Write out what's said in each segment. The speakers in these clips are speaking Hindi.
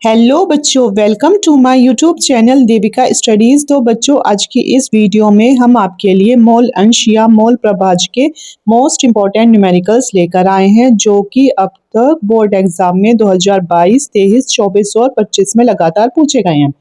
हेलो बच्चों, welcome to my YouTube channel Devika studies. तो बच्चों, आज की इस वीडियो में हम आपके लिए मोल अंश या मोल प्रभाज्य के मोस्ट इम्पॉर्टेंट न्यूमेरिकल्स लेकर आए हैं, जो कि अब तक बोर्ड एग्जाम में 2022, 23, 24 और 25 में लगातार पूछे गए हैं।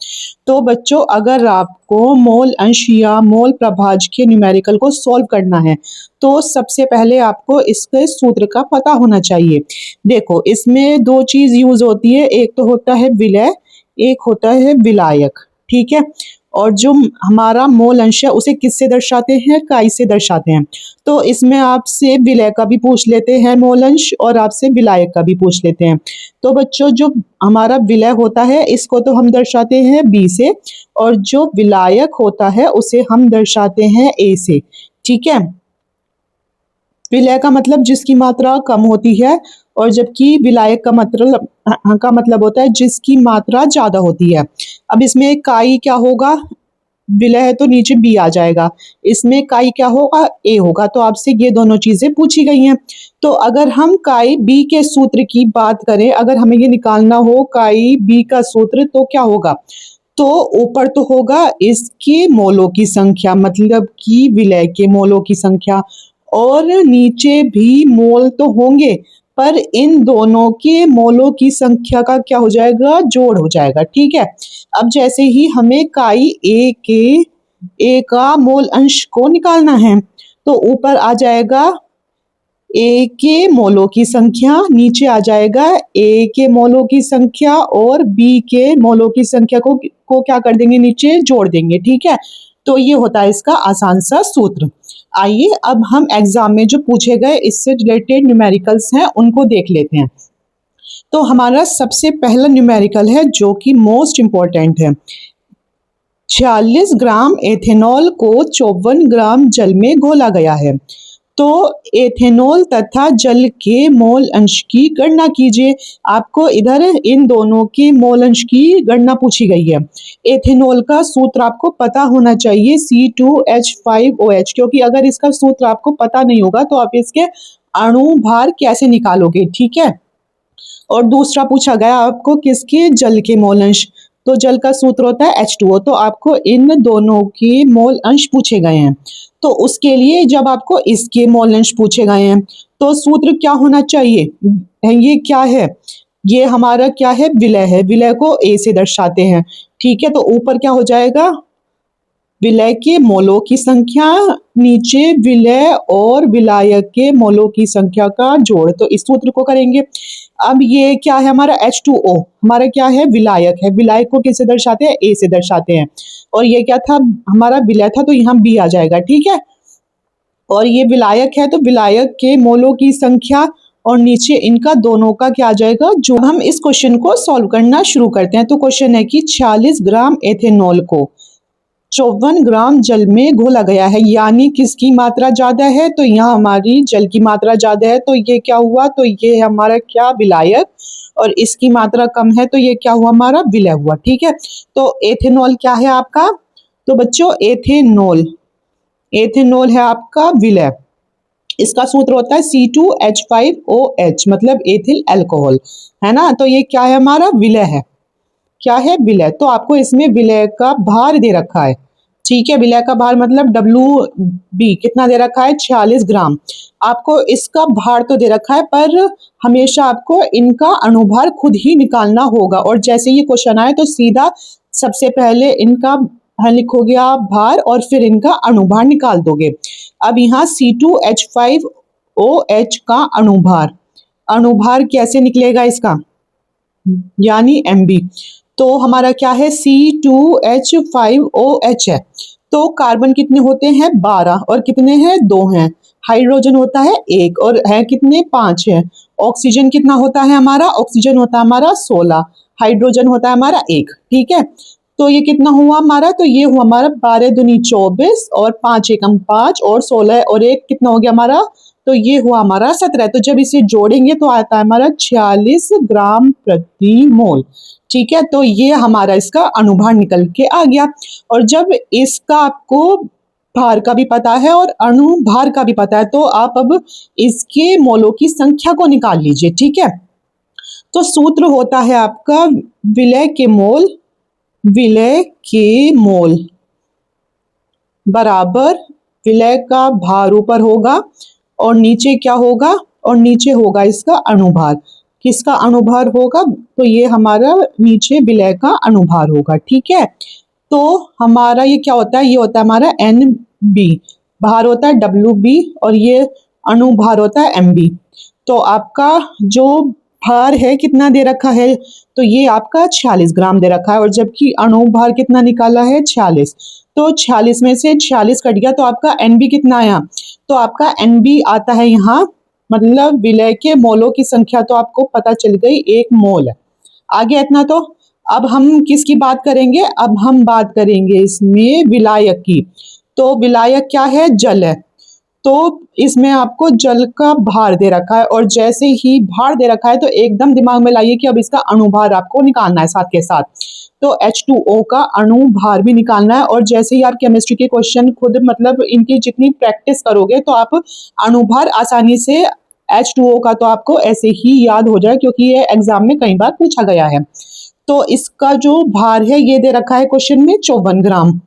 तो बच्चों, अगर आपको मोल अंश या मोल प्रभाज्य के न्यूमेरिकल को सॉल्व करना है तो सबसे पहले आपको इसके सूत्र का पता होना चाहिए। देखो, इसमें दो चीज यूज होती है, एक तो होता है विलय, एक होता है विलायक। ठीक है। और जो हमारा मोल अंश है उसे किससे दर्शाते हैं? काई से दर्शाते हैं। तो इसमें आपसे विलय का भी पूछ लेते हैं मोल अंश, और आपसे विलायक का भी पूछ लेते हैं। तो बच्चों, जो हमारा विलय होता है इसको तो हम दर्शाते हैं बी से, और जो विलायक होता है उसे हम दर्शाते हैं ए से। ठीक है। विलय का मतलब जिसकी मात्रा कम होती है, और जबकि विलायक का मतलब होता है जिसकी मात्रा ज्यादा होती है। अब इसमें काई क्या होगा? विलय है तो नीचे बी आ जाएगा, इसमें काई क्या होगा? ए होगा। तो आपसे ये दोनों चीजें पूछी गई हैं। तो अगर हम काई बी के सूत्र की बात करें, अगर हमें ये निकालना हो काई बी का सूत्र, तो क्या होगा? तो ऊपर तो होगा इसके मोलों की संख्या, मतलब कि विलय के मोलों की संख्या, और नीचे भी मोल तो होंगे, पर इन दोनों के मोलों की संख्या का क्या हो जाएगा? जोड़ हो जाएगा। ठीक है। अब जैसे ही हमें काई ए का मोल अंश को निकालना है, तो ऊपर आ जाएगा ए के मोलों की संख्या, नीचे आ जाएगा ए के मोलों की संख्या, और बी के मोलों की संख्या को क्या कर देंगे? नीचे जोड़ देंगे। ठीक है। तो ये होता है इसका आसान सा सूत्र। आइए अब हम एग्जाम में जो पूछे गए इससे रिलेटेड न्यूमेरिकल्स हैं उनको देख लेते हैं। तो हमारा सबसे पहला न्यूमेरिकल है जो कि मोस्ट इम्पोर्टेंट है। 46 ग्राम एथेनॉल को 54 ग्राम जल में घोला गया है। तो एथेनॉल तथा जल के मोल अंश की गणना कीजिए। आपको इधर इन दोनों के मोल अंश की गणना पूछी गई है। एथेनॉल का सूत्र आपको पता होना चाहिए C2H5OH, क्योंकि अगर इसका सूत्र आपको पता नहीं होगा तो आप इसके अणु भार कैसे निकालोगे? ठीक है। और दूसरा पूछा गया आपको किसके? जल के मोल अंश। तो जल का सूत्र होता है H2O। तो आपको इन दोनों के मोल अंश पूछे गए हैं। तो उसके लिए जब आपको इसके मोल अंश पूछे गए हैं तो सूत्र क्या होना चाहिए? ये क्या है? ये हमारा क्या है? विलय है। विलय को ए से दर्शाते हैं। ठीक है। तो ऊपर क्या हो जाएगा? विलय के मोलों की संख्या, नीचे विलय और विलायक के मोलों की संख्या का जोड़। तो इस सूत्र को करेंगे। अब ये क्या है? हमारा H2O हमारा क्या है? विलायक है। विलायक को किससे दर्शाते हैं? ए से दर्शाते हैं। और ये क्या था? हमारा विलय था, तो यहाँ बी आ जाएगा। ठीक है। और ये विलायक है, तो विलायक के मोलों की संख्या, और नीचे इनका दोनों का क्या आ जाएगा? जो हम इस क्वेश्चन को सॉल्व करना शुरू करते हैं। तो क्वेश्चन है कि 46 ग्राम एथेनॉल को 54 ग्राम जल में घोला गया है, यानी किसकी मात्रा ज्यादा है? तो यहाँ हमारी जल की मात्रा ज्यादा है, तो ये क्या हुआ? तो ये हमारा क्या? विलायक। और इसकी मात्रा कम है, तो ये क्या हुआ? हमारा विलय हुआ। ठीक है। तो एथेनॉल क्या है आपका? तो बच्चों, एथेनॉल है आपका विलय। इसका सूत्र होता है C2H5OH, मतलब एथिल अल्कोहल, है ना। तो ये क्या है? हमारा विलय है। क्या है? विलय। तो आपको इसमें विलय का भार दे रखा है। ठीक है। विलय का भार मतलब WB कितना दे रखा है? 46 ग्राम। आपको इसका भार तो दे रखा है, पर हमेशा आपको इनका अणुभार खुद ही निकालना होगा। और जैसे ये क्वेश्चन आए तो सीधा सबसे पहले इनका लिखोगे आप भार, और फिर इनका अणुभार निकाल दोगे। अब यहाँ C2H5OH का अणुभार कैसे निकलेगा इसका? यानी MB। तो हमारा क्या है? C2H5OH है। तो कार्बन कितने होते हैं? 12। और कितने हैं? 2 हैं। हाइड्रोजन होता है 1, और है कितने? 5 है। ऑक्सीजन कितना होता है हमारा? ऑक्सीजन होता है हमारा 16। हाइड्रोजन होता है हमारा 1। ठीक है। तो ये कितना हुआ हमारा? तो ये हुआ हमारा 12 दूनी 24, और 5 एकम 5, और 16 और 1 कितना हो गया हमारा? तो ये हुआ हमारा 17। तो जब इसे जोड़ेंगे तो आता है हमारा 46 ग्राम प्रति मोल। ठीक है। तो ये हमारा इसका अणुभार निकल के आ गया। और जब इसका आपको भार का भी पता है और अणुभार का भी पता है, तो आप अब इसके मोलों की संख्या को निकाल लीजिए। ठीक है। तो सूत्र होता है आपका विलय के मोल बराबर विलय का भार ऊपर होगा और नीचे क्या होगा, और नीचे होगा इसका अणुभार। किसका अणुभार होगा, तो ये हमारा नीचे विलय का अणुभार होगा। ठीक है, तो हमारा ये क्या होता है, ये होता है हमारा NB, भार होता है WB और ये अणुभार होता है MB। तो आपका जो भार है कितना दे रखा है, तो ये आपका 46 ग्राम दे रखा है, और जबकि अणुभार कितना निकाला है 46। तो 46 में से 46 कट गया तो आपका NB कितना आया, तो आपका NB आता है यहाँ, मतलब विलय के मोलों की संख्या तो आपको पता चल गई, 1 मोल है। आगे इतना। तो अब हम किसकी बात करेंगे, अब हम बात करेंगे इसमें विलायक की। तो विलायक क्या है, जल है। तो इसमें आपको जल का भार दे रखा है, और जैसे ही भार दे रखा है तो एकदम दिमाग में लाइए कि अब इसका अणुभार आपको निकालना है साथ के साथ। तो H2O का अणुभार भी निकालना है, और जैसे ही आप केमिस्ट्री के क्वेश्चन खुद मतलब इनकी जितनी प्रैक्टिस करोगे तो आप अणुभार आसानी से H2O का तो आपको ऐसे ही याद हो जाए, क्योंकि ये एग्जाम में कई बार पूछा गया है। तो इसका जो भार है ये दे रखा है क्वेश्चन में 54 ग्राम।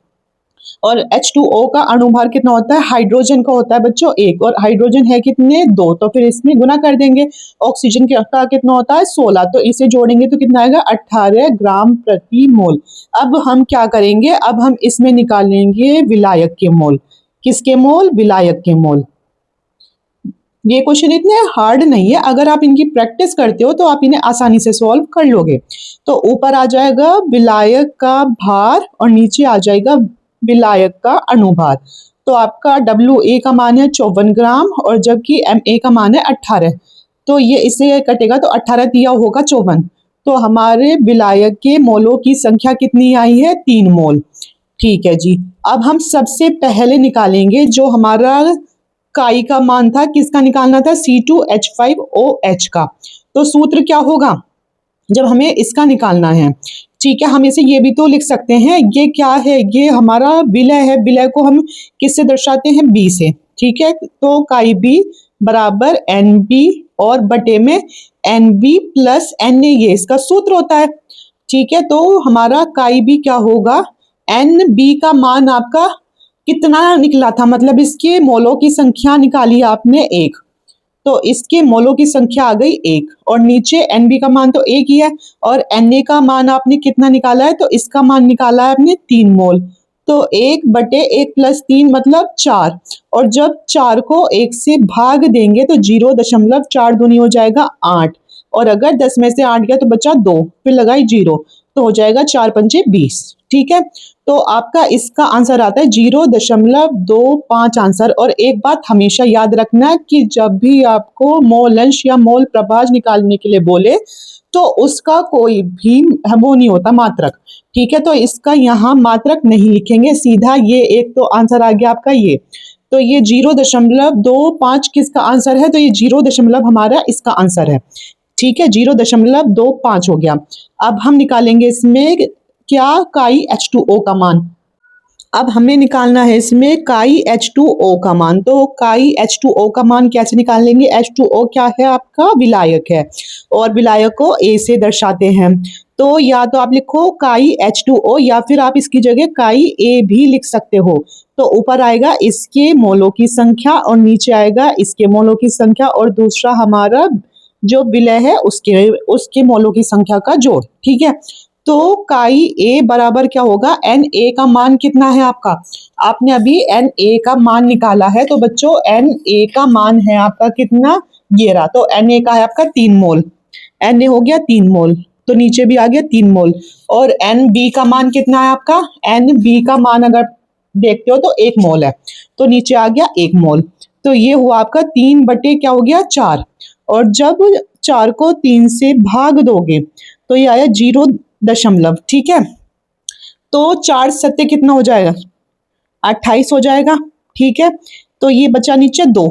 और H2O का अणुभार कितना होता है, हाइड्रोजन का होता है बच्चों 1, और हाइड्रोजन है कितने 2, तो फिर इसमें गुना कर देंगे। ऑक्सीजन का कितना होता है 16, तो इसे जोड़ेंगे तो कितना आएगा 18 ग्राम प्रति मोल। अब हम क्या करेंगे, अब हम इसमें निकालेंगे विलायक के मोल। किसके मोल, विलायक के मोल। ये क्वेश्चन इतने हार्ड नहीं है, अगर आप इनकी प्रैक्टिस करते हो तो आप इन्हें आसानी से सॉल्व कर लोगे। तो ऊपर आ जाएगा विलायक का भार और नीचे आ जाएगा विलायक का अणुभार। तो आपका WA का मान है 54 ग्राम और जबकि MA का मान है 18। तो ये इससे कटेगा तो 18 दिया होगा 54। तो हमारे विलायक के मोलों की संख्या कितनी आई है, 3 मोल। ठीक है जी। अब हम सबसे पहले निकालेंगे जो हमारा काई का मान था, किसका निकालना था, C2H5OH का। तो सूत्र क्या होगा जब हमें इसका निकालना है। ठीक है, हम इसे ये भी तो लिख सकते हैं, ये क्या है, ये हमारा विलय है। विलय को हम किससे दर्शाते हैं, B से। ठीक है, तो काई B बराबर NB और बटे में NB प्लस Na, ये इसका सूत्र होता है। ठीक है, तो हमारा काई B क्या होगा, NB का मान आपका कितना निकला था, मतलब इसके मोलों की संख्या निकाली आपने 1, तो इसके मोलों की संख्या आ गई 1, और नीचे NB का मान तो 1 ही है, और Na का मान आपने कितना निकाला है, तो इसका मान निकाला है आपने 3 मोल। तो 1 बटे 1 प्लस 3 मतलब 4, और जब 4 को 1 से भाग देंगे तो 0.4 दूनी हो जाएगा 8, और अगर 10 में से 8 गया तो बचा 2, फिर लगाई 0, तो हो जाएगा 4 पंचे 20। ठीक है, तो आपका इसका आंसर आता है 0.25 आंसर। और एक बात हमेशा याद रखना कि जब भी आपको मोल अंश या मोल प्रभाज निकालने के लिए बोले तो उसका कोई भी वो नहीं होता मात्रक। ठीक है, तो इसका यहाँ मात्रक नहीं लिखेंगे, सीधा ये एक तो आंसर आ गया आपका ये। तो ये 0.25 किसका आंसर है, तो ये 0 हमारा इसका आंसर है। ठीक है, 0.25 हो गया। अब हम निकालेंगे इसमें क्या, काई H2O का मान। अब हमें निकालना है इसमें काई H2O का मान। तो काई H2O का मान कैसे निकाल लेंगे, H2O क्या है आपका, विलायक है, और विलायक को A से दर्शाते हैं। तो या तो आप लिखो काई H2O या फिर आप इसकी जगह काई A भी लिख सकते हो। तो ऊपर आएगा इसके मोलों की संख्या और नीचे आएगा इसके मोलों की संख्या, और दूसरा हमारा जो विलय है उसके मोलों की संख्या का जोड़। ठीक है, तो काई A बराबर क्या होगा, Na का मान कितना है आपका, आपने अभी Na का मान निकाला है, तो बच्चों Na का मान है आपका कितना, 11। तो Na का है आपका 3 मोल, Na हो गया 3 मोल, तो नीचे भी आ गया 3 मोल। और NB का मान कितना है आपका, NB का मान अगर देखते हो तो 1 मोल है, तो नीचे आ गया 1 मोल। तो ये हुआ आपका 3 बटे क्या हो गया 4, और जब 4 को 3 से भाग दोगे तो ये आया 0 ठीक है, तो 4 सत्ते कितना हो जाएगा, 28 हो जाएगा। ठीक है, तो ये बचा नीचे 2,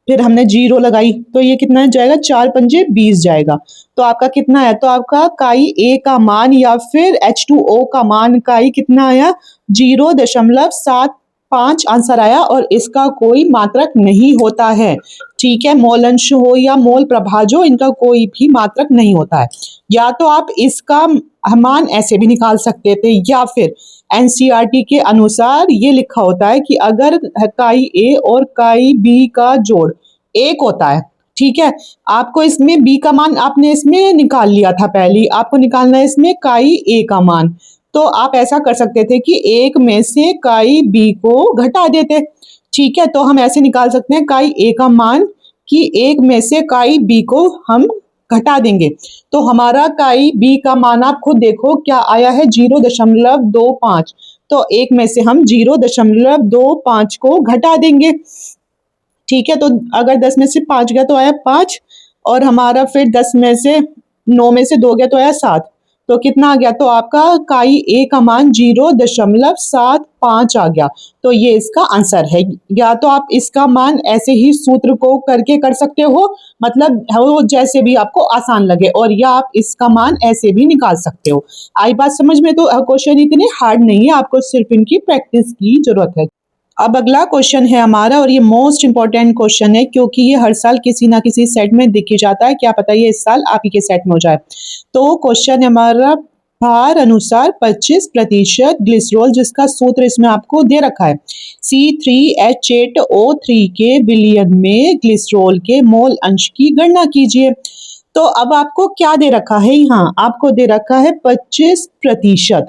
फिर हमने 0 लगाई तो ये कितना जाएगा, 4 पंजे 20 जाएगा। तो आपका कितना है, तो आपका काई A का मान या फिर H2O का मान काई कितना आया, 0.7 5 आंसर आया और इसका कोई मात्रक नहीं होता है। ठीक है, मोल अंश हो या मोल प्रभाज हो, इनका कोई भी मात्रक नहीं होता है। या तो आप इसका मान ऐसे भी निकाल सकते थे, या फिर एनसीईआरटी के अनुसार ये लिखा होता है कि अगर इकाई ए और इकाई बी का जोड़ 1 होता है, ठीक है, आपको इसमें बी का मान आपने इसमें निकाल लिया था, पहले आपको निकालना है इसमें इकाई ए का मान। तो आप ऐसा कर सकते थे कि 1 में से इकाई बी को घटा देते। ठीक है, तो हम ऐसे निकाल सकते हैं इकाई ए का मान कि 1 में से इकाई बी को हम घटा देंगे। तो हमारा इकाई बी का मान आप खुद देखो क्या आया है, 0.25। तो 1 में से हम 0.25 को घटा देंगे। ठीक है, तो अगर 10 में से 5 गया तो आया 5, और हमारा फिर 10 में से 9 में से 2 गया तो आया 7। तो कितना आ गया, तो आपका इकाई ए का मान 0.75 आ गया। तो ये इसका आंसर है। या तो आप इसका मान ऐसे ही सूत्र को करके कर सकते हो, मतलब वो जैसे भी आपको आसान लगे, और या आप इसका मान ऐसे भी निकाल सकते हो। आई बात समझ में? तो क्वेश्चन इतने हार्ड नहीं है, आपको सिर्फ इनकी प्रैक्टिस की जरूरत है। अब अगला क्वेश्चन है हमारा, और ये मोस्ट इंपॉर्टेंट क्वेश्चन है क्योंकि ये हर साल किसी ना किसी सेट में दिख ही जाता है। क्या पता ये इस साल आप ही के सेट में हो जाए। तो क्वेश्चन है हमारा, भार अनुसार 25% ग्लिसरॉल, जिसका सूत्र इसमें आपको दे रखा है, C3H8O3 के विलयन में ग्लिसरॉल के मोल अंश की गणना कीजिए। तो अब आपको क्या दे रखा है, यहाँ आपको दे रखा है 25%,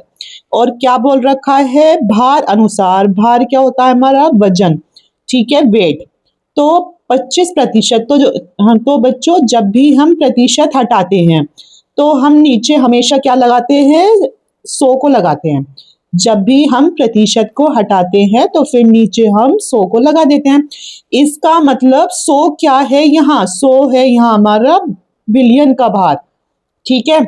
और क्या बोल रखा है, भार अनुसार। भार क्या होता है हमारा, वजन, ठीक है, वेट। तो 25%, तो बच्चों जब भी हम प्रतिशत हटाते हैं तो हम नीचे हमेशा क्या लगाते हैं, 100 को लगाते हैं। जब भी हम प्रतिशत को हटाते हैं तो फिर नीचे हम 100 को लगा देते हैं। इसका मतलब 100 क्या है, यहाँ 100 है यहाँ हमारा बिलियन का भार। ठीक है,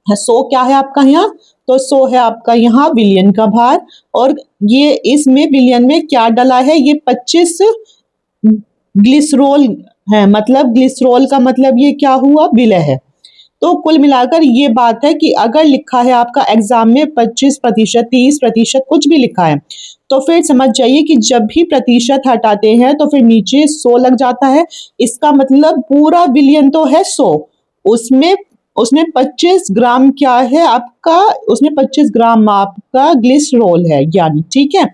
100 क्या है आपका यहाँ, तो 100 है आपका यहाँ बिलियन का भार। और ये इसमें बिलियन में क्या डला है, ये 25 ग्लिसरॉल है, मतलब ग्लिसरॉल का मतलब ये क्या हुआ, विलय है। तो कुल मिलाकर ये बात है कि अगर लिखा है आपका एग्जाम में 25%, 30%, कुछ भी लिखा है, तो फिर समझ जाइए कि जब भी प्रतिशत हटाते हैं तो फिर नीचे 100 लग जाता है। इसका मतलब पूरा बिलियन तो है 100, उसमें 25 ग्राम क्या है आपका, उसमें 25 ग्राम आपका ग्लिसरॉल है यानी। ठीक है,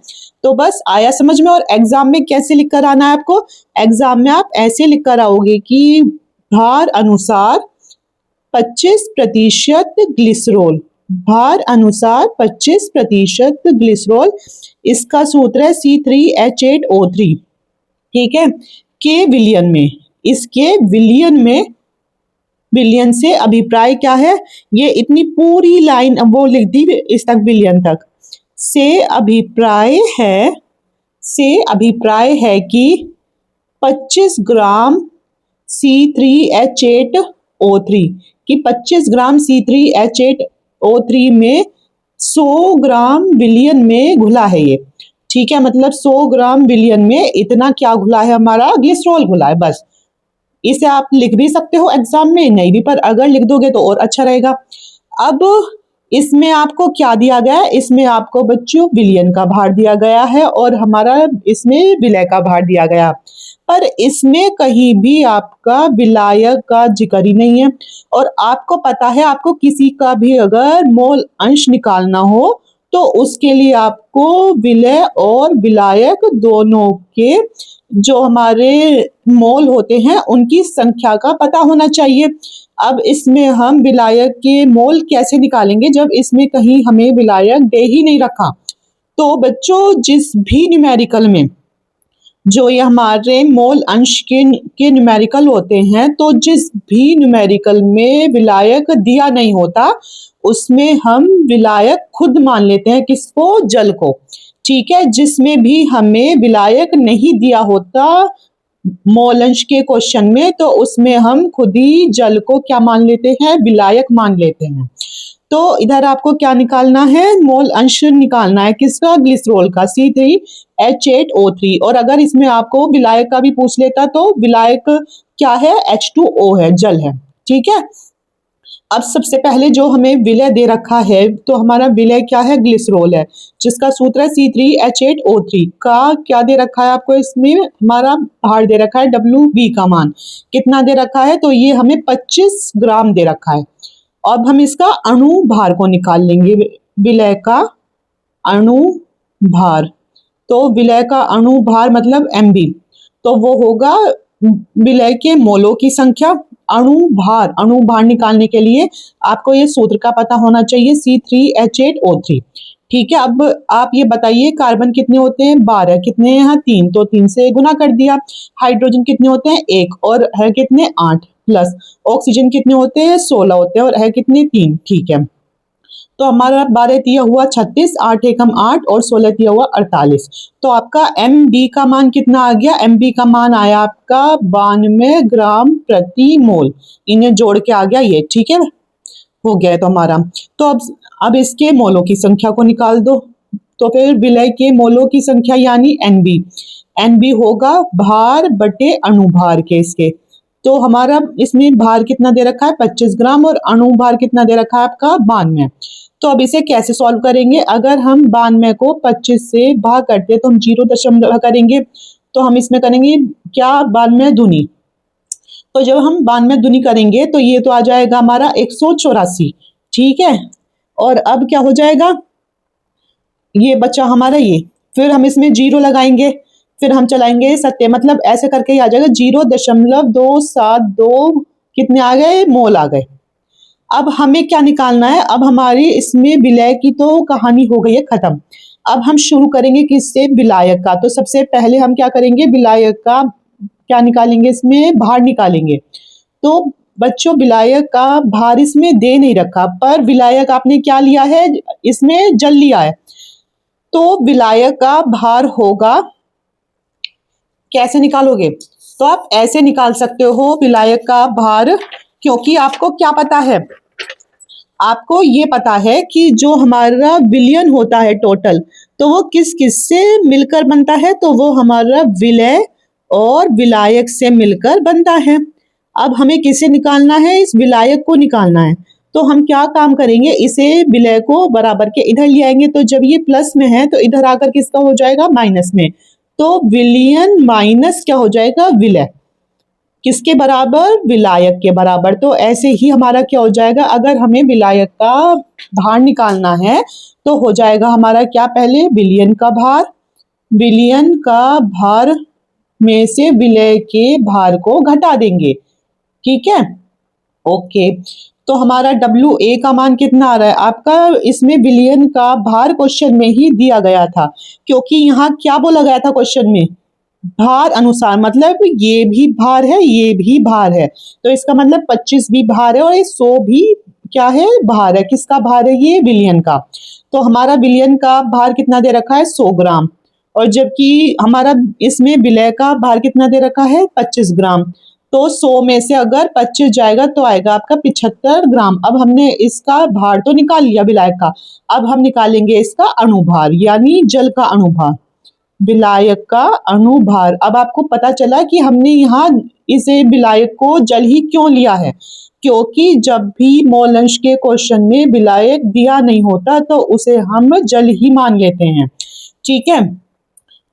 तो बस आया समझ में। और एग्जाम में कैसे लिख कर आना है आपको, एग्जाम में आप ऐसे लिख कर आओगे कि भार अनुसार 25% ग्लिसरॉल, भार अनुसार 25% ग्लिसरॉल, इसका सूत्र है C3H8O3। ठीक है, के विलियन में, इसके विलियन में, बिलियन से अभिप्राय क्या है, ये इतनी पूरी लाइन अब वो लिख दी इस तक बिलियन तक, से अभिप्राय है कि 25 ग्राम C3H8O3 कि 25 ग्राम C3H8O3 में 100 ग्राम बिलियन में घुला है ये। ठीक है, मतलब 100 ग्राम बिलियन में इतना क्या घुला है, हमारा ग्लिसरॉल घुला है। बस इसे आप लिख भी सकते हो एग्जाम में, नहीं भी, पर अगर लिख दोगे तो और अच्छा रहेगा। अब इसमें आपको क्या दिया गया है, इसमें आपको बच्चों बिलियन का भार दिया गया है और हमारा इसमें विलय का भार दिया गया, पर इसमें कहीं भी आपका विलायक का जिक्र ही नहीं है। और आपको पता है, आपको किसी का भी अगर मोल अंश निकालना हो तो उसके लिए आपको विलय और विलायक दोनों के जो हमारे मोल होते हैं उनकी संख्या का पता होना चाहिए। अब इसमें हम विलायक के मोल कैसे निकालेंगे जब इसमें कहीं हमें विलायक दे ही नहीं रखा। तो बच्चों जिस भी न्यूमेरिकल में जो ये हमारे मोल अंश के न्यूमेरिकल होते हैं, तो जिस भी न्यूमेरिकल में विलायक दिया नहीं होता उसमें हम विलायक खुद मान लेते हैं, किसको, जल को। ठीक है, जिसमें भी हमें विलायक नहीं दिया होता मोल अंश के क्वेश्चन में, तो उसमें हम खुद ही जल को क्या मान लेते हैं, विलायक मान लेते हैं। तो इधर आपको क्या निकालना है, मोल अंश निकालना है, किसका, ग्लिसरॉल का, C3H8O3। और अगर इसमें आपको विलायक का भी पूछ लेता तो विलायक क्या है, H2O है, जल है। ठीक है, अब सबसे पहले जो हमें विलय दे रखा है, तो हमारा विलय क्या है, ग्लिसरॉल है, जिसका सूत्र है C3H8O3 का क्या दे रखा है आपको, इसमें हमारा भार दे रखा है WB का मान कितना दे रखा है, तो ये हमें 25 ग्राम दे रखा है। अब हम इसका अणु भार को निकाल लेंगे, विलय का अणु भार। तो विलय का अणु भार मतलब MB, तो वो होगा विलय के मोलों की संख्या। अणु भार निकालने के लिए आपको ये सूत्र का पता होना चाहिए, C3H8O3। ठीक है, अब आप ये बताइए कार्बन कितने होते हैं, 12, कितने हैं यहाँ 3, तो 3 से गुना कर दिया। हाइड्रोजन कितने होते हैं, 1, और है कितने 8, प्लस ऑक्सीजन कितने होते हैं, 16 होते हैं, और है कितने 3। ठीक है, तो हमारा 12 तिया हुआ 36, 8 एकम 8 और 16 तिया हुआ 48। तो आपका MB का मान कितना आ गया, MB का मान आया आपका 92 ग्राम प्रति मोल। इन्हें जोड़ के आ गया ये, ठीक है, हो गया है तो हमारा। तो अब इसके मोलों की संख्या को निकाल दो। तो फिर विलय के मोलों की संख्या यानी NB होगा भार बटे अणुभार के इसके। तो हमारा इसमें भार कितना दे रखा है 25 ग्राम और अणुभार कितना दे रखा है आपका 92। तो अब इसे कैसे सॉल्व करेंगे, अगर हम 92 को 25 से भाग करते हैं तो हम 0 करेंगे, तो हम इसमें करेंगे क्या 92 दूनी। तो जब हम 92 दूनी करेंगे तो ये तो आ जाएगा हमारा 184। ठीक है, और अब क्या हो जाएगा, ये बचा हमारा ये, फिर हम इसमें 0 लगाएंगे, फिर हम चलाएंगे सत्य, मतलब ऐसे करके ही आ जाएगा 0.272 कितने आ गए, मोल आ गए। अब हमें क्या निकालना है, अब हमारी इसमें विलय की तो कहानी हो गई है खत्म। अब हम शुरू करेंगे किससे, विलायक का। तो सबसे पहले हम क्या करेंगे, विलायक का क्या निकालेंगे, इसमें भार निकालेंगे। तो बच्चों विलायक का भार इसमें दे नहीं रखा, पर विलायक आपने क्या लिया है, इसमें जल लिया है। तो विलायक का भार होगा, कैसे निकालोगे, तो आप ऐसे निकाल सकते हो विलायक का भार, क्योंकि आपको क्या पता है, आपको ये पता है कि जो हमारा विलयन होता है टोटल, तो वो किस किस से मिलकर बनता है, तो वो हमारा विलय और विलायक से मिलकर बनता है। अब हमें किसे निकालना है, इस विलायक को निकालना है। तो हम क्या काम करेंगे, इसे विलय को बराबर के इधर ले आएंगे, तो जब ये प्लस में है तो इधर आकर किसका हो जाएगा, माइनस में। तो विलयन माइनस क्या हो जाएगा, विलय, किसके बराबर, विलायक के बराबर। तो ऐसे ही हमारा क्या हो जाएगा, अगर हमें विलायक का भार निकालना है तो हो जाएगा हमारा क्या, पहले विलयन का भार, विलयन का भार में से विलय के भार को घटा देंगे। ठीक है, ओके। तो हमारा WA का मान कितना आ रहा है आपका, इसमें विलयन का भार क्वेश्चन में ही दिया गया था, क्योंकि यहाँ क्या बोला गया था क्वेश्चन में, भार अनुसार, मतलब ये भी भार है ये भी भार है, तो इसका मतलब 25 भी भार है और ये 100 भी क्या है, भार है। किसका भार है, ये विलयन का। तो हमारा विलयन का भार कितना दे रखा है, 100 ग्राम, और जबकि हमारा इसमें विलय का भार कितना दे रखा है, 25 ग्राम। तो 100 में से अगर 25 जाएगा तो आएगा आपका 75 ग्राम। अब हमने इसका भार तो निकाल लिया विलायक का, अब हम निकालेंगे इसका अणुभार यानी जल का अणुभार, विलायक का अणुभार। अब आपको पता चला कि हमने यहाँ इसे विलायक को जल ही क्यों लिया है, क्योंकि जब भी मोल अंश के क्वेश्चन में विलायक दिया नहीं होता तो उसे हम जल ही मान लेते हैं। ठीक है,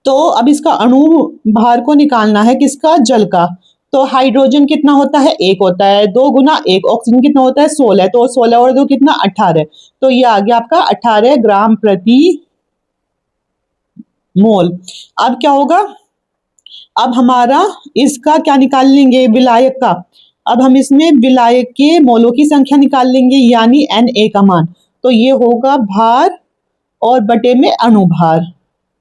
तो अब इसका अणु भार को निकालना है, किसका, जल का। तो हाइड्रोजन कितना होता है, 1 होता है, 2 गुना 1। ऑक्सीजन कितना होता है, 16, तो 16 और 2 कितना, 18। तो ये आ गया आपका 18 ग्राम प्रति मोल। अब क्या होगा, अब हमारा इसका क्या निकाल लेंगे, विलायक का। अब हम इसमें विलायक के मोलों की संख्या निकाल लेंगे यानी Na का मान। तो ये होगा भार और बटे में अणुभार,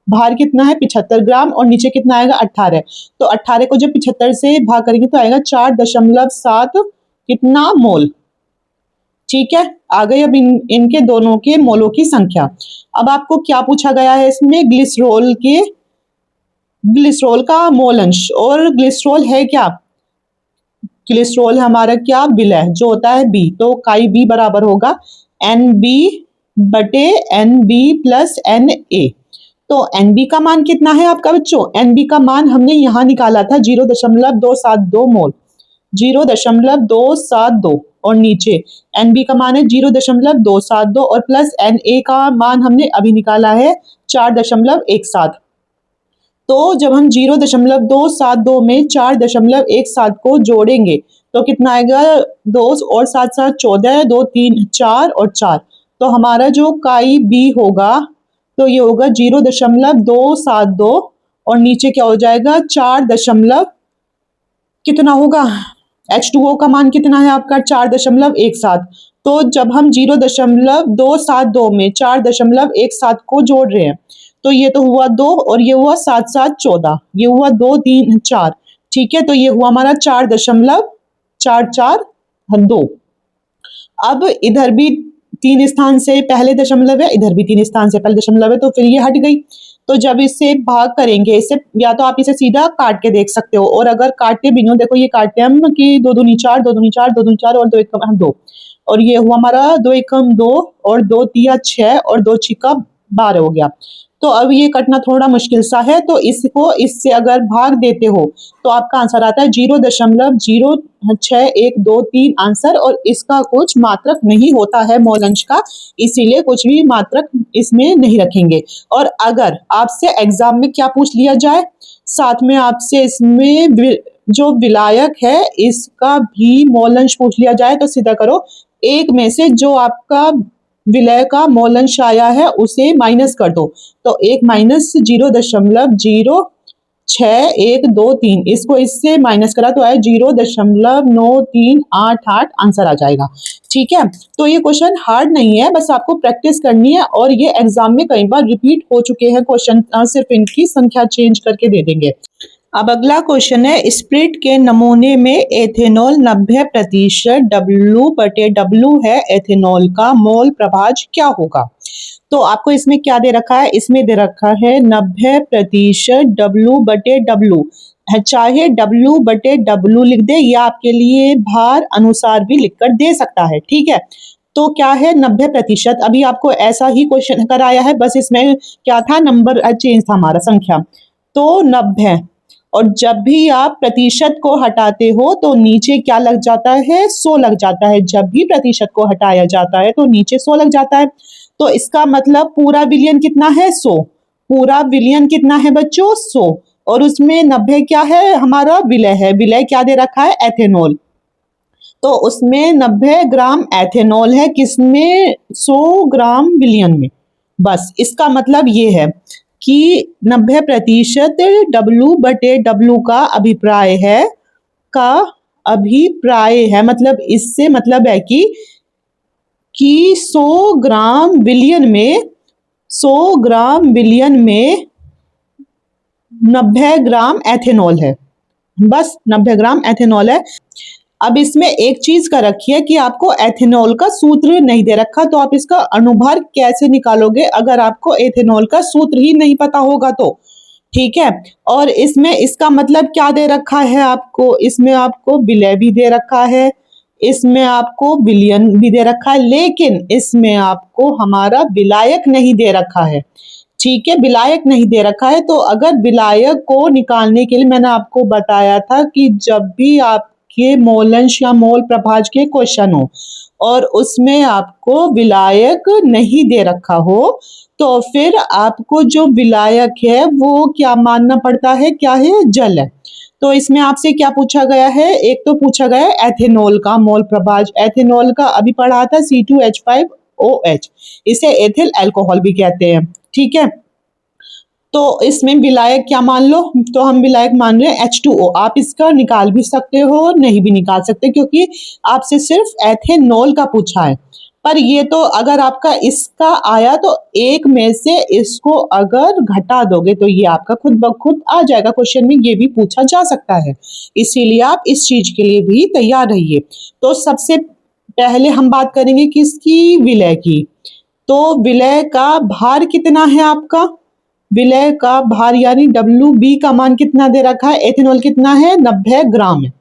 भार कितना है 75 ग्राम और नीचे कितना आएगा 18। तो 18 को जब 75 से भाग करेंगे तो आएगा 4.7 कितना, मोल। ठीक है, आ गई अब इनके दोनों के मोलों की संख्या। अब आपको क्या पूछा गया है इसमें, ग्लिसरॉल का मोल अंश, और ग्लिसरॉल है क्या, ग्लिसरॉल हमारा क्या, विलय जो होता है B, तो काई B बराबर होगा NB बटे NB प्लस Na। तो NB का मान कितना है आपका बच्चों, NB का मान हमने यहाँ निकाला था 0.272 मोल, 0.272। और नीचे NB का मान है 0.272 और प्लस NA का मान हमने अभी निकाला है 4.17। तो जब हम 0.272 में 4.17 को जोड़ेंगे तो कितना आएगा, 2 और 7 7 14, 2 3 4 और 4। तो हमारा जो काई बी होगा तो ये होगा 0.272 और नीचे क्या हो जाएगा 4 कितना होगा, H2O का मान कितना है आपका 4.17। तो जब हम 0.272 में 4.17 को जोड़ रहे हैं तो ये तो हुआ 2 और ये हुआ 7 7 14, ये हुआ 2 3 4। ठीक है, तो ये हुआ हमारा 4.442। अब इधर भी 3 स्थान से पहले दशमलव है, इधर भी 3 स्थान से पहले दशमलव है, तो फिर ये हट गई। तो जब इससे भाग करेंगे, इससे या तो आप इसे सीधा काट के देख सकते हो, और अगर काटते भी नहीं हो, देखो ये काटते हम कि 2 दूनी 4, 2 दूनी 4, 2 दूनी 4 और 2 एकम 2, और ये हुआ हमारा 2 एकम 2 और 2 तिया 6 और 2 छिका 12 हो गया। तो अब ये कटना थोड़ा मुश्किल सा है, तो इसको इससे अगर भाग देते हो तो आपका आंसर आता है 0.0612 आंसर, और इसका कुछ मात्रक नहीं होता है मोल अंश का, इसीलिए कुछ भी मात्रक इसमें नहीं रखेंगे। और अगर आपसे एग्जाम में क्या पूछ लिया जाए, साथ में आपसे इसमें जो विलायक है इसका भी मोल अंश पूछ लिया जाए, तो सीधा करो, एक में से जो आपका विलय का मोल अंश आया है उसे माइनस कर दो, तो 1 माइनस 0.0612 इसको इससे माइनस करा तो आया 0.9388 आंसर आ जाएगा। ठीक है, तो ये क्वेश्चन हार्ड नहीं है, बस आपको प्रैक्टिस करनी है, और ये एग्जाम में कई बार रिपीट हो चुके हैं क्वेश्चन, सिर्फ इनकी संख्या चेंज करके दे देंगे। अब अगला क्वेश्चन है, स्प्रिट के नमूने में एथेनॉल 90% W/W है, एथेनॉल का मोल प्रभाज क्या होगा। तो आपको इसमें क्या दे रखा है, इसमें दे रखा है 90% W/W, चाहे W/W लिख दे या आपके लिए भार अनुसार भी लिखकर दे सकता है। ठीक है, तो क्या है 90%, अभी आपको ऐसा ही क्वेश्चन कराया है, बस इसमें क्या था, नंबर चेंज था हमारा, संख्या तो 90, और जब भी आप प्रतिशत को हटाते हो तो नीचे क्या लग जाता है, 100 लग जाता है। जब भी प्रतिशत को हटाया जाता है तो नीचे 100 लग जाता है, तो इसका मतलब पूरा विलयन कितना है, 100। पूरा विलयन कितना है बच्चों, 100, और उसमें 90 क्या है, हमारा विलय है। विलय क्या दे रखा है, एथेनॉल, तो उसमें 90 ग्राम एथेनॉल है, किसमें, 100 ग्राम विलयन में। बस इसका मतलब ये है कि 90% W/W का अभिप्राय है, मतलब इससे मतलब है कि 100 ग्राम विलयन में 90 ग्राम एथेनॉल है, बस 90 ग्राम एथेनॉल है। अब इसमें एक चीज का रखिए कि आपको एथेनॉल का सूत्र नहीं दे रखा, तो आप इसका अनुभार कैसे निकालोगे अगर आपको एथेनॉल का सूत्र ही नहीं पता होगा तो। ठीक है, और इसमें इसका मतलब क्या दे रखा है आपको, इसमें आपको विलय भी दे रखा है, इसमें आपको विलयन भी दे रखा है, लेकिन इसमें आपको हमारा विलायक नहीं दे रखा है। ठीक है, विलायक नहीं दे रखा है, तो अगर विलायक को निकालने के लिए मैंने आपको बताया था कि जब भी आप के मोल अंश या मोल प्रभाज के क्वेश्चन हो और उसमें आपको विलायक नहीं दे रखा हो, तो फिर आपको जो विलायक है वो क्या मानना पड़ता है, क्या है, जल है। तो इसमें आपसे क्या पूछा गया है, एक तो पूछा गया है एथेनॉल का मोल प्रभाज। एथेनॉल का अभी पढ़ा था C2H5OH, इसे एथिल अल्कोहल भी कहते हैं। ठीक है, तो इसमें विलायक क्या मान लो, तो हम विलायक मान रहे हैं H2O। आप इसका निकाल भी सकते हो, नहीं भी निकाल सकते, क्योंकि आपसे सिर्फ एथेनॉल का पूछा है। पर ये तो अगर आपका इसका आया तो एक में से इसको अगर घटा दोगे तो ये आपका खुद ब खुद आ जाएगा, क्वेश्चन में ये भी पूछा जा सकता है, इसीलिए आप इस चीज के लिए भी तैयार रहिए। तो सबसे पहले हम बात करेंगे किसकी, विलय की। तो विलय का भार कितना है आपका, विलय का भार यानी WB का मान कितना दे रखा है, एथेनॉल कितना है, 90 ग्राम है।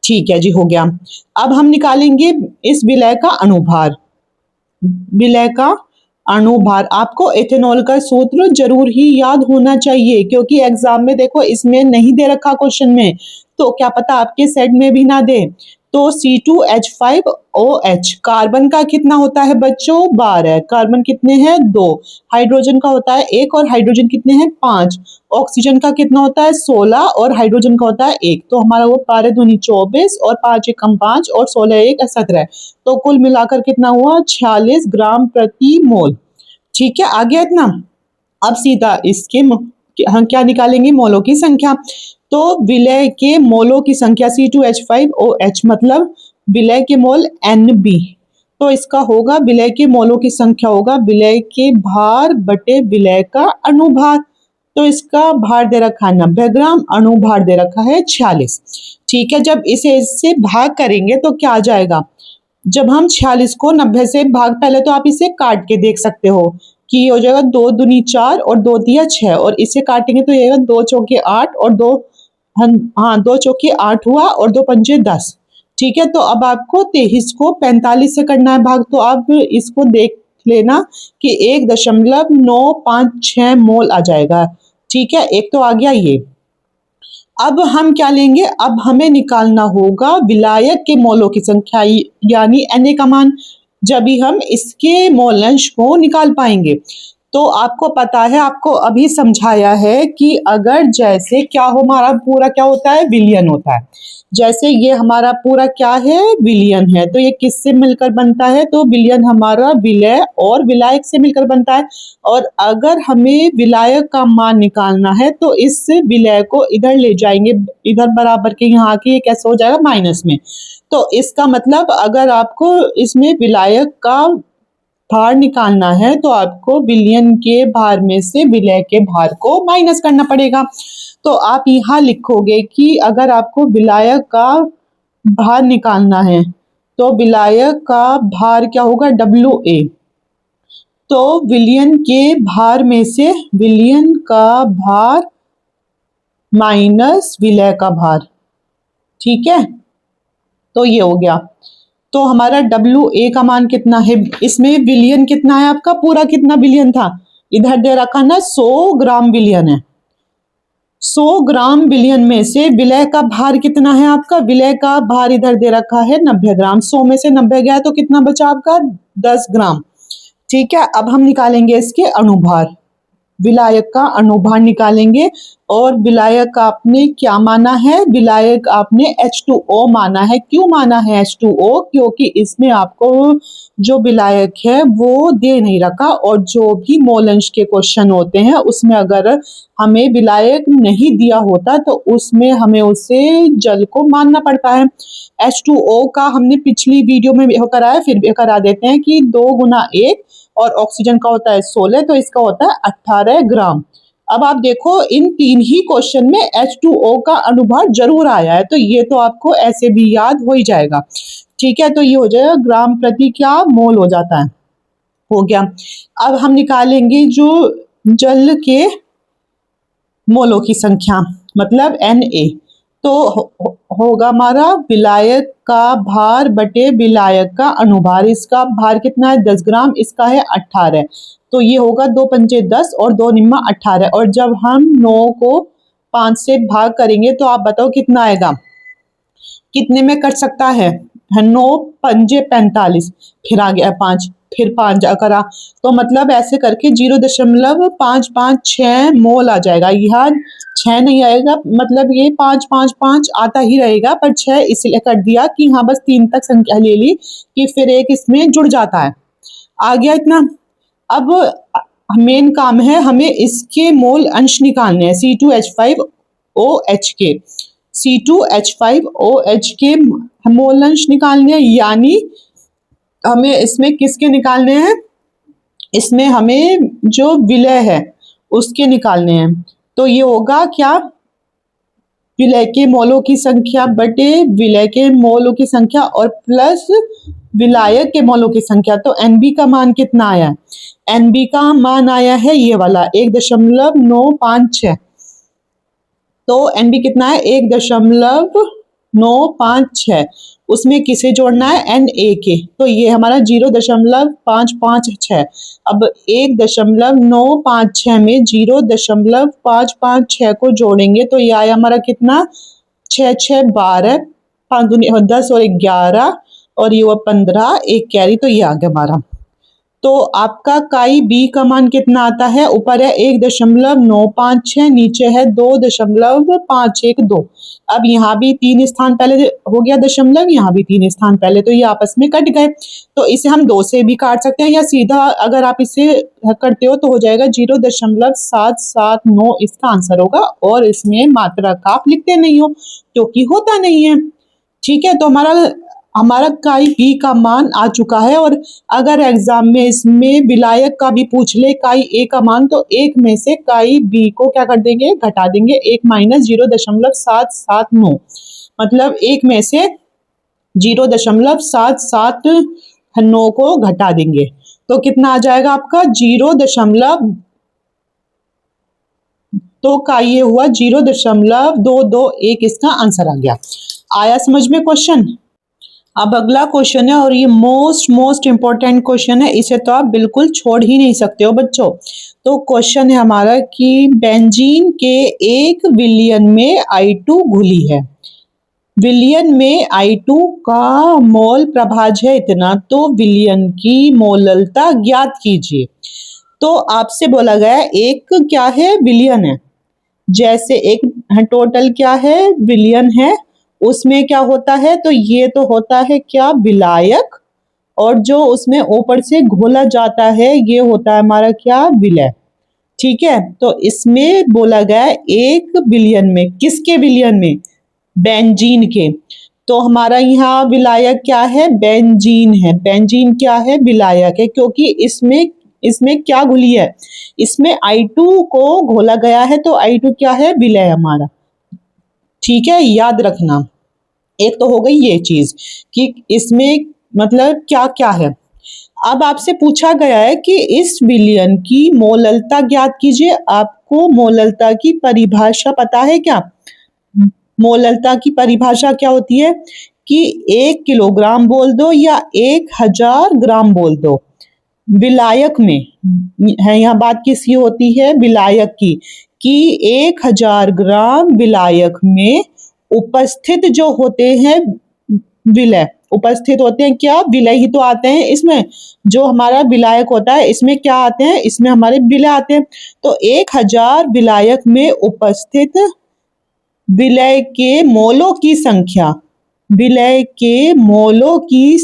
ठीक है जी, हो गया। अब हम निकालेंगे इस विलय का अनुभार। विलय का अनुभार, आपको एथेनॉल का सूत्र जरूर ही याद होना चाहिए, क्योंकि एग्जाम में देखो इसमें नहीं दे रखा क्वेश्चन में, तो क्या पता आपके सेट में भी ना दे। तो C2H5OH कार्बन का कितना होता है बच्चों 12, कार्बन कितने हैं 2, हाइड्रोजन का होता है 1 और हाइड्रोजन कितने हैं 5, ऑक्सीजन का कितना होता है 16 और हाइड्रोजन का होता है 1। तो हमारा वो 12 दूनी 24 और 5 एकम 5 और 16 एक 17, तो कुल मिलाकर कितना हुआ 46 ग्राम प्रति मोल। ठीक है, आ गया इतना। अब सीधा इसके हम क्या निकालेंगे मोलों की संख्या। तो विलय के मोलों की संख्या C2H5OH मतलब विलय के मोल NB, तो इसका होगा विलय के मोलों की संख्या होगा विलय के भार बटे विलय का अणुभार। तो इसका भार दे रखा है 90 ग्राम, अणुभार दे रखा है 46। ठीक है, जब इसे इससे भाग करेंगे तो क्या आ जाएगा, जब हम 46 को 90 से भाग, पहले तो आप इसे काट के देख सकते हो कि ये हो जाएगा 2 दूनी 4 और 2 दिया 6, और इसे काटेंगे तो ये 2 चौके 8 और 2 2 चौके 8 हुआ और 2 पंजे 10। ठीक है, तो अब आपको 23 को 45 से करना है भाग, तो आप इसको देख लेना कि 1.956 मोल आ जाएगा। ठीक है, एक तो आ गया ये। अब हम क्या लेंगे, अब हमें निकालना होगा विलायक के मोलों की संख्या यानी Na का मान, जब भी हम इसके मोलंश को निकाल पाएंगे। तो आपको पता है, आपको अभी समझाया है कि अगर जैसे क्या हो, हमारा पूरा क्या होता है विलयन होता है, जैसे ये हमारा पूरा क्या है विलयन है, तो ये किससे मिलकर बनता है, तो विलयन हमारा विलय और विलायक से मिलकर बनता है। और अगर हमें विलायक का मान निकालना है तो इस विलय को इधर ले जाएंगे, इधर बराबर के यहाँ के, ये कैसे हो जाएगा माइनस में। तो इसका मतलब अगर आपको इसमें विलायक का भार निकालना है तो आपको विलयन के भार में से विलय के भार को माइनस करना पड़ेगा। तो आप यहाँ लिखोगे कि अगर आपको विलायक का भार निकालना है तो विलायक का भार क्या होगा WA, तो विलयन के भार में से विलयन का भार माइनस विलय का भार। ठीक है, तो ये हो गया। तो हमारा WA का मान कितना है, इसमें विलयन कितना है आपका, पूरा कितना विलयन था, इधर दे रखा ना 100 ग्राम विलयन है, 100 ग्राम विलयन में से विलय का भार कितना है आपका, विलय का भार इधर दे रखा है 90 ग्राम, 100 में से 90 गया तो कितना बचा आपका 10 ग्राम। ठीक है, अब हम निकालेंगे इसके अणुभार, विलायक का अणुभार निकालेंगे। और विलायक आपने क्या माना है, विलायक आपने H2O माना है। क्यों माना है H2O, क्योंकि इसमें आपको जो विलायक है वो दे नहीं रखा, और जो भी मोलंश के क्वेश्चन होते हैं उसमें अगर हमें विलायक नहीं दिया होता तो उसमें हमें उसे जल को मानना पड़ता है। H2O का हमने पिछली वीडियो में भी कराया, फिर भी करा देते हैं कि 2 गुना 1 और ऑक्सीजन का होता है 16, तो इसका होता है 18 ग्राम। अब आप देखो इन 3 ही क्वेश्चन में H2O का अणुभार जरूर आया है, तो ये तो आपको ऐसे भी याद हो ही जाएगा। ठीक है, तो ये हो जाएगा ग्राम प्रति क्या मोल हो जाता है, हो गया। अब हम निकालेंगे जो जल के मोलों की संख्या मतलब Na, तो होगा हमारा विलायक का भार बटे विलायक का अणुभार। इसका भार कितना है 10 ग्राम, इसका है 18, तो ये होगा 2 पंजे 10 और 2 निम्मा 18। और जब हम 9 को 5 से भाग करेंगे तो आप बताओ कितना आएगा, कितने में कट सकता है, 9 पंजे 45, फिर आ गया 5, फिर 5 करा, तो मतलब ऐसे करके 0.556 मोल आ जाएगा। यहाँ 6 नहीं आएगा, मतलब ये 5 5 5 आता ही रहेगा, पर 6 इसलिए कर दिया कि हाँ बस 3 तक संख्या ले ली कि फिर एक इसमें जुड़ जाता है। आ गया इतना। अब मेन काम है हमें इसके मोल अंश निकालने हैं C2H5OH के, C2H5OH के मोल अंश निकालने हैं, यानी हमें इसमें किसके निकालने हैं, इसमें हमें जो विलय है उसके निकालने हैं। तो ये होगा क्या, विलय के मोलों की संख्या बटे विलय के मोलों की संख्या और प्लस विलायक के मोलों की संख्या। तो NB का मान कितना आया है, NB का मान आया है ये वाला 1.956, तो NB कितना है 1.956, उसमें किसे जोड़ना है Na के, तो ये हमारा 0.556। अब 1.956 में 0.556 को जोड़ेंगे तो ये आया हमारा कितना 6 6 12, 5 दूनी 10 और 11 और ये हुआ 15, एक कैरी, तो ये आ गया 12। तो आपका काई बी का मान कितना आता है? ऊपर है 1.956, नीचे है 2.512। अब यहाँ भी 3 स्थान पहले हो गया दशमलव, यहाँ भी 3 स्थान पहले, तो ये आपस में कट गए। तो इसे हम 2 से भी काट सकते हैं, या सीधा अगर आप इसे करते हो तो हो जाएगा 0.779 इसका आंसर होगा। और इसमें मात्रा का आप लिखते नहीं हो क्योंकि होता नहीं है। ठीक है, तो हमारा काई बी का मान आ चुका है। और अगर एग्जाम में इसमें विलायक का भी पूछ ले काई ए का मान, तो 1 में से काई बी को क्या कर देंगे? घटा देंगे। 1 माइनस 0.779, मतलब 1 में से 0.779 को घटा देंगे, तो कितना आ जाएगा आपका? 0. तो का ये हुआ 0.221 इसका आंसर आ गया। आया समझ में क्वेश्चन? अब अगला क्वेश्चन है, और ये मोस्ट इंपॉर्टेंट क्वेश्चन है, इसे तो आप बिल्कुल छोड़ ही नहीं सकते हो बच्चों। तो क्वेश्चन है हमारा कि बेंजीन के 1 विलियन में I2 घुली है। विलियन में I2 का मोल प्रभाज्य है इतना, तो विलियन की मोललता ज्ञात कीजिए। तो आपसे बोला गया एक क्या है? विलियन है। जैसे एक टोटल क्या है? विलियन है। उसमें क्या होता है? तो ये तो होता है क्या? विलायक। और जो उसमें ऊपर से घोला जाता है ये होता है हमारा क्या? विलय। ठीक है, तो इसमें बोला गया 1 बिलियन में। किसके विलियन में? बेंजीन के। तो हमारा यहाँ विलायक क्या है? बेंजीन है। बेंजीन क्या है? विलायक है, क्योंकि इसमें क्या घुली है? इसमें I2 को घोला गया है, तो I2 क्या है? विलय हमारा। ठीक है, याद रखना। एक तो हो गई ये चीज कि इसमें मतलब क्या क्या है। अब आपसे पूछा गया है कि इस विलयन की मोललता ज्ञात कीजिए। आपको मोललता की परिभाषा पता है क्या? मोललता की परिभाषा क्या होती है कि 1 किलोग्राम बोल दो या 1000 ग्राम बोल दो। विलायक में है, यहाँ बात किसकी होती है? विलायक की। कि 1000 ग्राम विलायक में उपस्थित जो होते हैं विलय, उपस्थित होते हैं क्या? विलय ही तो आते हैं इसमें। जो हमारा विलायक होता है इसमें क्या आते हैं? इसमें हमारे विलय आते हैं। तो 1000 विलायक में उपस्थित विलय के मोलों की संख्या, विलय के मोलों की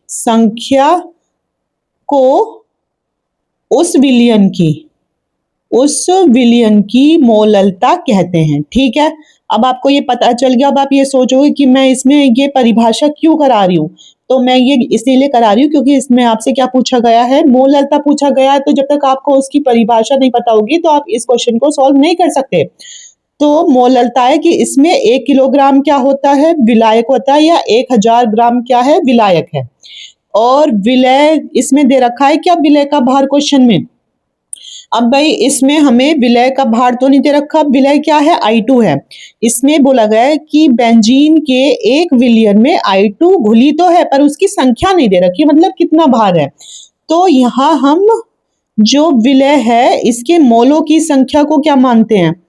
संख्या को उस विलयन की मोललता कहते हैं। ठीक है, अब आपको ये पता चल गया। अब आप ये सोचोगे कि मैं इसमें ये परिभाषा क्यों करा रही हूँ? तो मैं ये इसीलिए करा रही हूँ क्योंकि इसमें आपसे क्या पूछा गया है? मोललता पूछा गया है। तो जब तक आपको उसकी परिभाषा नहीं पता होगी तो आप इस क्वेश्चन को सॉल्व नहीं कर सकते। तो मोललता है कि इसमें 1 किलोग्राम क्या होता है? विलायक होता है, या 1000 ग्राम क्या है? विलायक है। और विलय इसमें दे रखा है क्या? विलय का भार क्वेश्चन में। अब भाई इसमें हमें विलय का भार तो नहीं दे रखा। विलय क्या है? I2 है। इसमें बोला गया है कि बेंजीन के 1 विलियन में I2 घुली तो है, पर उसकी संख्या नहीं दे रखी, मतलब कितना भार है। तो यहाँ हम जो विलय है इसके मोलों की संख्या को क्या मानते हैं?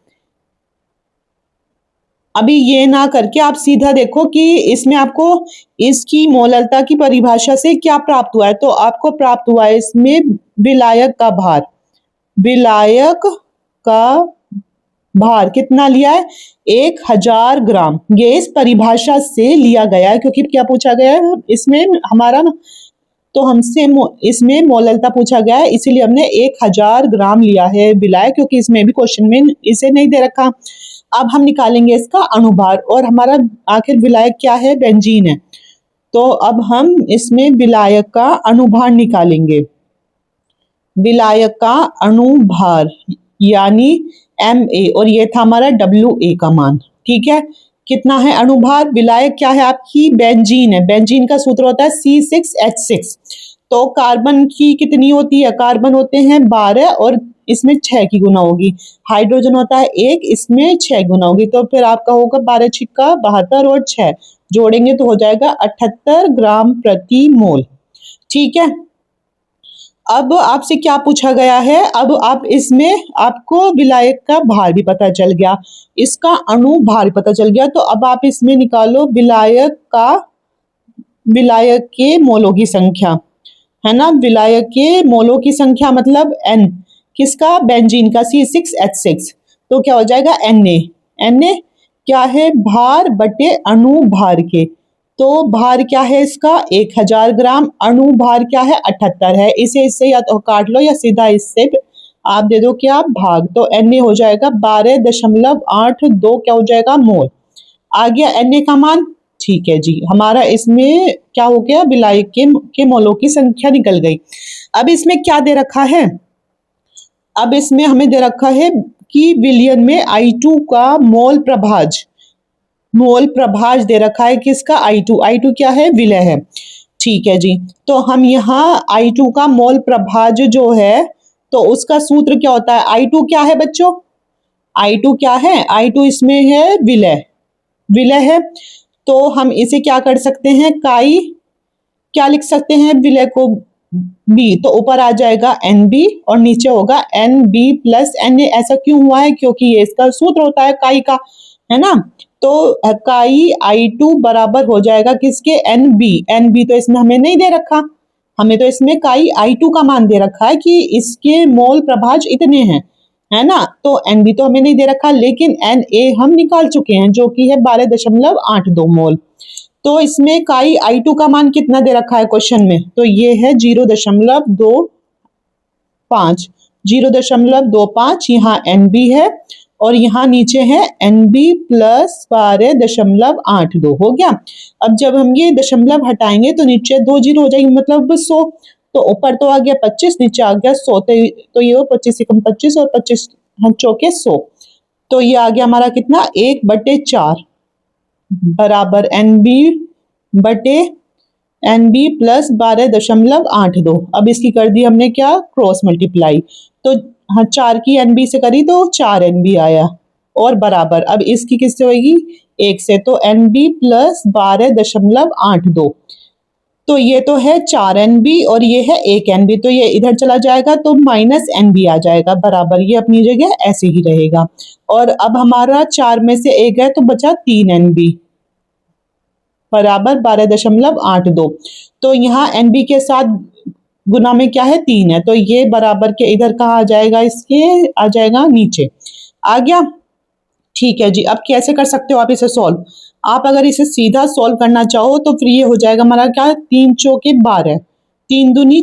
अभी ये ना करके आप सीधा देखो कि इसमें आपको इसकी मोललता की परिभाषा से क्या प्राप्त हुआ है। तो आपको प्राप्त हुआ है इसमें विलायक का भार। विलायक का भार कितना लिया है? 1000 ग्राम। ये इस परिभाषा से लिया गया है, क्योंकि क्या पूछा गया है इसमें हमारा, तो हमसे इसमें मोललता पूछा गया है, इसीलिए हमने 1000 ग्राम लिया है विलायक, क्योंकि इसमें भी क्वेश्चन में इसे नहीं दे रखा। अब हम निकालेंगे इसका अणुभार, और हमारा आखिर विलायक क्या है? बेंजीन है। तो अब हम इसमें विलायक का अणुभार निकालेंगे। विलायक का अणुभार यानी Ma, और ये था हमारा Wa का मान। ठीक है, कितना है अणुभार? विलायक क्या है आपकी? बेंजीन है। बेंजीन का सूत्र होता है C6H6। तो कार्बन की कितनी होती है? कार्बन होते हैं 12, और इसमें 6 की गुना होगी। हाइड्रोजन होता है 1, इसमें 6 गुना होगी। तो फिर आपका होगा 12 छिक्का 72 और 6 जोड़ेंगे तो हो जाएगा 78 ग्राम प्रति मोल। ठीक है, अब आपसे क्या पूछा गया है, अब आप इसमें आपको विलायक का भार भी पता चल गया, इसका अणु भार भी पता चल गया, तो अब आप इसमें निकालो विलायक के मोलों की संख्या, है ना। विलायक के मोलों की संख्या मतलब N, किसका, बेंजीन का C6H6। तो क्या हो जाएगा Na क्या है, भार बटे अणु भार के। तो भार क्या है इसका 1000 ग्राम, अणु भार क्या है 78 है। इसे इससे या तो काट लो या सीधा इससे आप दे दो क्या, भाग। तो Na हो जाएगा 12.82, क्या हो जाएगा, मोल। आ गया Na का मान। ठीक है जी, हमारा इसमें क्या हो गया, विलायक के मोलों की संख्या निकल गई। अब इसमें क्या दे रखा है, अब इसमें हमें दे रखा है कि विलयन में I2 का मोल प्रभाज दे रखा है, किसका, I2 क्या है, विलय है। ठीक है जी, तो हम यहाँ I2 का मोल प्रभाज जो है, तो उसका सूत्र क्या होता है, I2 क्या है बच्चों, I2 क्या है, I2 इसमें है विलय है। तो हम इसे क्या कर सकते हैं, काई क्या लिख सकते हैं, विलय को B, तो ऊपर आ जाएगा NB और नीचे होगा NB प्लस Na। ऐसा क्यों हुआ है, क्योंकि ये इसका सूत्र होता है काई का, है ना। तो काई I2 बराबर हो जाएगा किसके, NB तो इसमें हमें नहीं दे रखा, हमें तो इसमें काई I2 का मान दे रखा है कि इसके मोल प्रभाज इतने हैं, है ना। तो NB तो हमें नहीं दे रखा, लेकिन Na हम निकाल चुके हैं जो कि है 12.82 मोल। तो इसमें काई I2 का मान कितना दे रखा है क्वेश्चन में, तो ये है 0.25, यहाँ NB है और यहाँ नीचे है NB प्लस 12.82 हो गया। अब जब हम ये दशमलव हटाएंगे तो नीचे 2 जीरो हो जाएंगे, मतलब 100। तो ऊपर तो आ गया 25, नीचे आ गया 100, तो ये 25 से कम 25 और 25 चौके 100। तो ये आ गया हमारा कितना, 1/4 बराबर NB प्लस 12.82। अब इसकी कर दी हमने क्या, क्रॉस मल्टीप्लाई। तो हाँ, 4 की NB से करी तो 4 NB आया और बराबर, अब इसकी किससे होगी, 1 से, तो NB प्लस 12.82। तो ये तो है 4 NB और ये है 1 NB, तो ये इधर चला जाएगा तो माइनस NB आ जाएगा बराबर, ये अपनी जगह ऐसे ही रहेगा। और अब हमारा 4 में से 1 है तो बचा 3 NB बराबर 12.82। तो यहाँ NB के साथ गुना में क्या है, 3 है, तो ये बराबर के इधर कहाँ आ जाएगा, इसके आ जाएगा नीचे, आ गया। ठीक है जी, अब कैसे कर सकते हो आप इसे सॉल्व, आप अगर इसे सीधा सॉल्व करना चाहो तो फिर ये हो जाएगा हमारा क्या, 3 चौके 12, 3 दूनी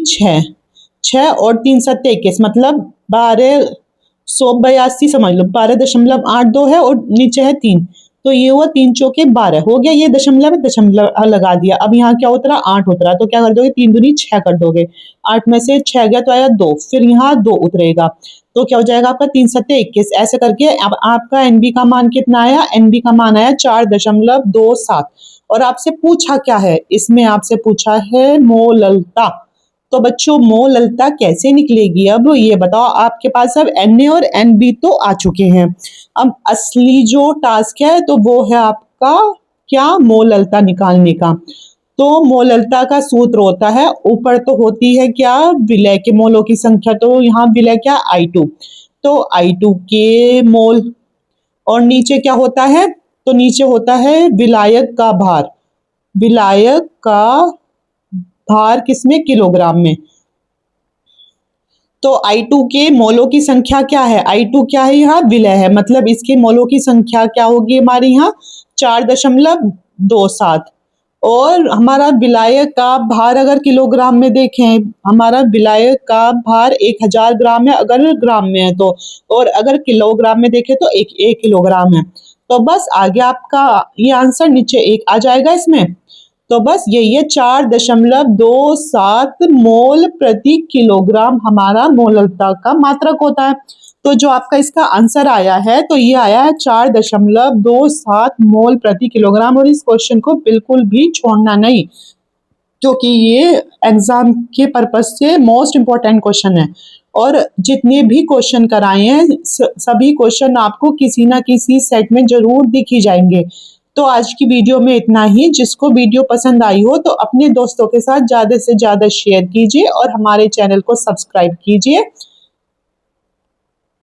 6 और 3 सत्ते 21, मतलब 1282 समझ लो, 12.82 है और नीचे है 3, तो ये हुआ 3 चौके 12 हो गया। ये दशमलव लगा दिया, अब यहाँ क्या उतरा, 8 उतरा, तो क्या कर दोगे, 3 दूनी 6 कर दोगे, 8 में से 6 गया तो आया 2, फिर यहाँ 2 उतरेगा, तो क्या हो जाएगा आपका 3 सत्ते 21। ऐसे करके अब आपका NB का मान कितना आया, NB का मान आया 4.27। और आपसे पूछा क्या है, इसमें आपसे पूछा है मोललता। तो बच्चों मोललता कैसे निकलेगी, अब ये बताओ, आपके पास अब Na और NB तो आ चुके हैं। अब असली जो टास्क है तो वो है आपका क्या, मोललता निकालने का। तो मोललता का सूत्र होता है, ऊपर तो होती है क्या, विलय के मोलों की संख्या, तो यहाँ विलय क्या, I2, तो I2 के मोल, और नीचे क्या होता है, तो नीचे होता है विलायक का भार किसमें, किलोग्राम में। तो I2 के मोलों की संख्या क्या है, I2 क्या है, यहाँ विलय है, मतलब इसके मोलों की संख्या क्या होगी हमारी यहाँ 4.27। और हमारा विलायक का भार अगर किलोग्राम में देखें, हमारा विलायक का भार 1000 ग्राम है अगर ग्राम में है तो, और अगर किलोग्राम में देखें तो 1 किलोग्राम है। तो बस आगे आपका ये आंसर नीचे 1 आ जाएगा इसमें। तो बस यही है, 4.27 मोल प्रति किलोग्राम हमारा मोललता का मात्रक होता है। तो जो आपका इसका आंसर आया है, तो ये आया है 4.27 मोल प्रति किलोग्राम। और इस क्वेश्चन को बिल्कुल भी छोड़ना नहीं, क्योंकि ये एग्जाम के पर्पज से मोस्ट इम्पोर्टेंट क्वेश्चन है। और जितने भी क्वेश्चन कराए हैं सभी क्वेश्चन आपको किसी ना किसी सेट में जरूर दिख ही जाएंगे। तो आज की वीडियो में इतना ही। जिसको वीडियो पसंद आई हो तो अपने दोस्तों के साथ ज़्यादा से ज़्यादा शेयर कीजिए और हमारे चैनल को सब्सक्राइब कीजिए।